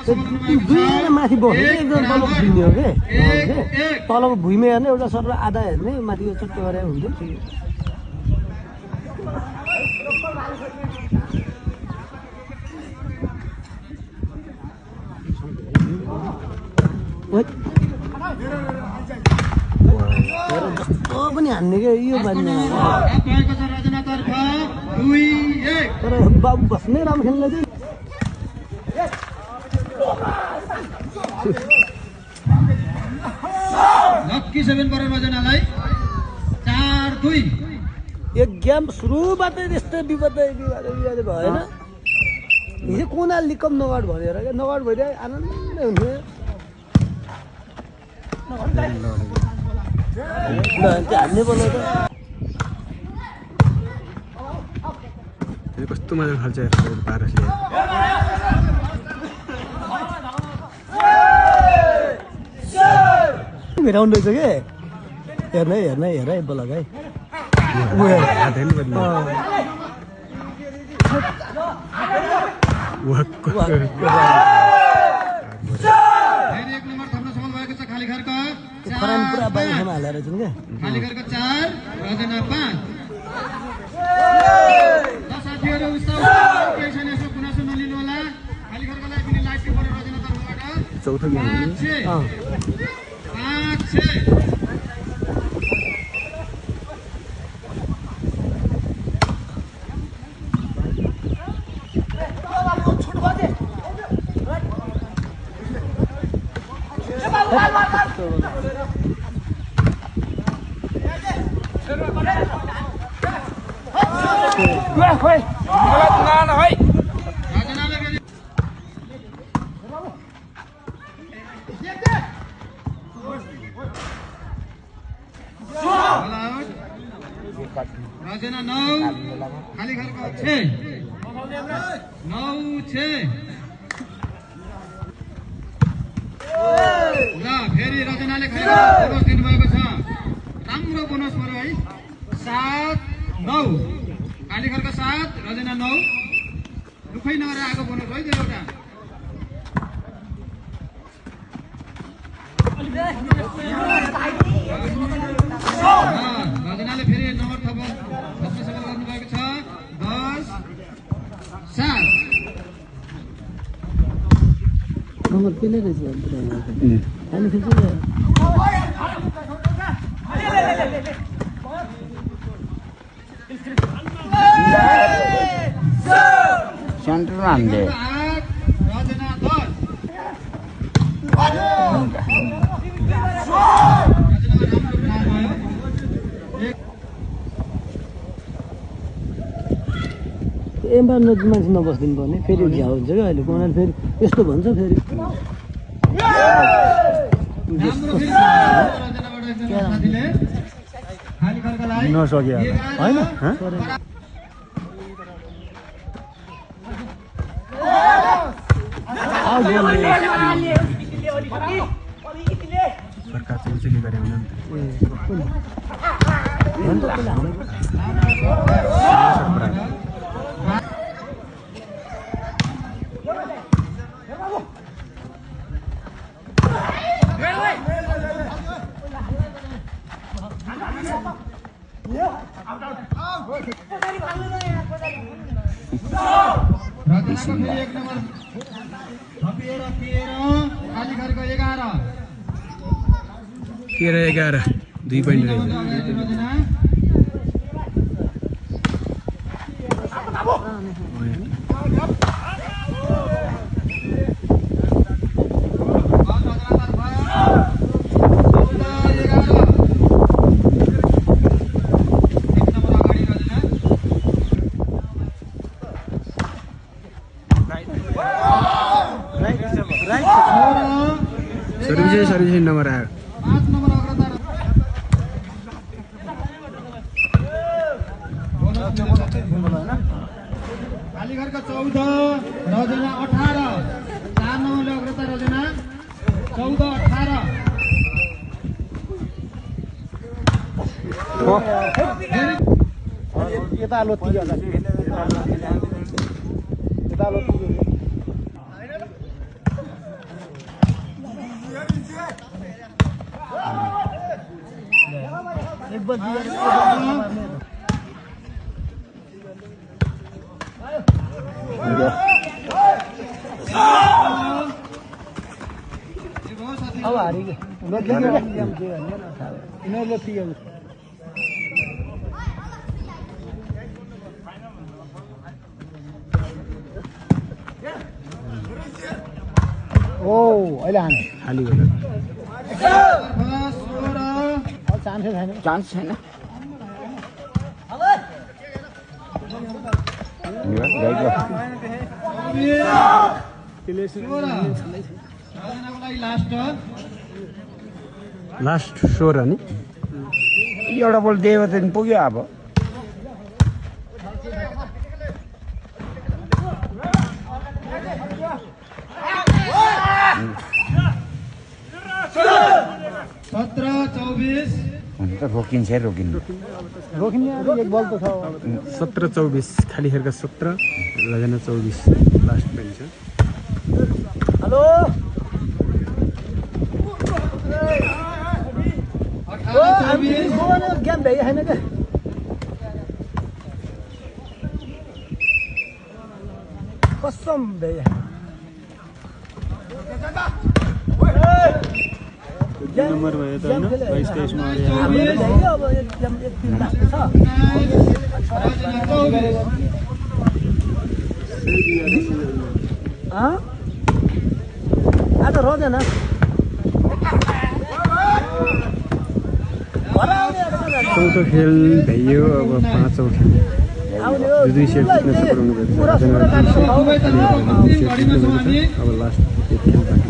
दुईजना माथि बस्यो एकदम तल भुइँने हो कि तलको भुइँमा हेर्ने एउटा सर आधा हेर्ने माथि चट्ट गरेर हुन्थ्यो पनि हान्ने क्या यो बारीमा तर बाबु बस्नै राम्रो खेल्न चाहिँ लक्की 7 पर रजनालाई 4-2 एक गेम सुरुबाटै त्यस्तै विवाद भएन हिजो कुना लिकम नगड भनेर क्या नगड भइदियो आनन्दै हुन्थ्यो हान्ने पर्ने त कस्तो मजा खाल्छ पारसले भेटाउनु रहेछ कि हेर्न हेर बोलक है खरानी पुरा बाहिरसम्म हालेर रहेछन् क्या खाली घरको 4 रजना 5 साथीहरु केही छैन यसो गुनासो नलिनु होला खाली घरकोलाई पनि लाइट पे परेर रजना तर्फबाट चौथो गेम 5-6 रजना 9 खाली घरको 6 9-6 ल फेरि रजनाले खाली बोनस दिनुभएको छ राम्रो बोनस पर्यो है 7-9 खाली घरको 7 रजना 9 दुखै नगरेर आएको बोनस है त्यो एउटा रजनाले फेरि नम्बर थप्न सफल गर्नुभएको छ 10-7 नम्बर केले रहेछ अनि फेरि सेन्टरमा हान्थे रजना 10 एम्बा मान्छे नबस्दिनु पर्ने फेरि झ्याउ हुन्छ क्या अहिले उनीहरू फेरि यस्तो भन्छ फेरि नसक्यो होइन सरकार चाहिँ उचाली गरे हुन एक नम्बर थपिएर खाली घरको 11 2 पोइन्ट रहेछ सर्भिस नम्बर आयो 5 नम्बर अग्रता खाली घरको 14 रजना 18 4 नम्बरले अग्रता रजना 14-18 यता लोती यता लोती बजी अब हारी के यिनीहरूले पियो ओ अहिले हाने खाली गरेर चान्सै छैन चान्स छैन लास्ट 16 नि एउटा बल दियो भने पुग्यो अब 17-24 हुन्छ रोकिन्छ रोकिनु रोकिने एक बल त छ 17-24 खाली खेलका 17 लगेन 24 लास्ट पनि छ हेलो गेम भ्याइ छैन क्या कसम भ्याइ नम्बर भयो त हैन 22-23 मा अब एकदम एक दिन लाग्छ आज रोजेन चौथो खेल भइयो अब पाँचौं खेल दुई सेट जित्न सफल हुनुभएको छ अब लास्ट एक खेल बाँकी